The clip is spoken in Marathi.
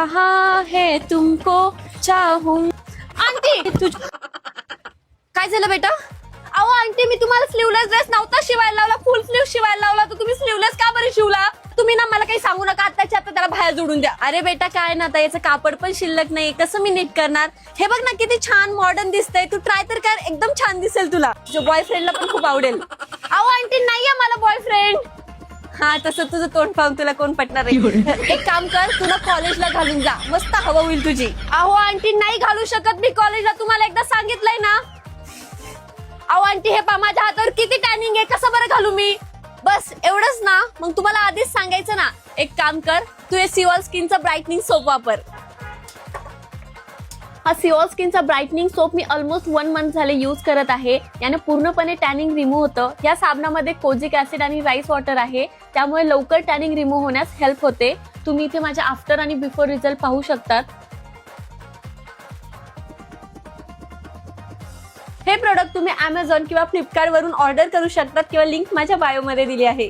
कहा है तुमको चाहूं. आंटी काय झालं बेटा? अहो आंटी, मी तुम्हाला स्लीवलेस ड्रेस नव्हता शिवायला लावला, फुल स्लीव शिवायला लावला, तर तुम्ही स्लीवलेस का बरं शिवला? तुम्ही ना मला काही सांगू नका, आत्ताच्या आता त्याला बाहेर जोडून द्या. अरे बेटा काय ना, आता याचं कापड पण शिल्लक नाही, कसं मी नीट करणार? हे बघ ना किती छान मॉडर्न दिसतंय, तू ट्राय तर कर, एकदम छान दिसेल तुला. जो बॉयफ्रेंडला पण खूप आवडेल. अहो आंटी नाहीये मला बॉयफ्रेंड. हा तसं तुझं तोंड पाहून तुला कोण पटणार आहे? एक काम कर, तुला कॉलेजला घालून जा, मस्त हवा होईल तुझी. अहो आंटी नाही घालू शकत मी कॉलेजला, तुम्हाला एकदा सांगितलंय ना. अहो आंटी हे पा, माझ्या हातावर किती टॅनिंग आहे, कसं बरं घालू मी? बस एवढंच ना, मग तुम्हाला आधीच सांगायचं ना. एक काम कर, तू हे सिओल स्किनचा ब्राईटनिंग सोप वापर. हा सिओल स्किनचा ब्राईटनिंग सोप मी ऑलमोस्ट 1 मंथ झाले यूज करत आहे. याने पूर्णपणे टॅनिंग रिमूव्ह होतं. या साबणामध्ये कोजिक ऍसिड आणि राईस वॉटर आहे, त्यामुळे लवकर टॅनिंग रिमूव्ह होण्यास हेल्प होते. तुम्ही इथे माझ्या आफ्टर आणि बिफोर रिझल्ट पाहू शकतात. हे प्रोडक्ट तुम्ही Amazon किंवा फ्लिपकार्ट वरून ऑर्डर करू शकतात किंवा लिंक माझ्या बायोमध्ये दिली आहे.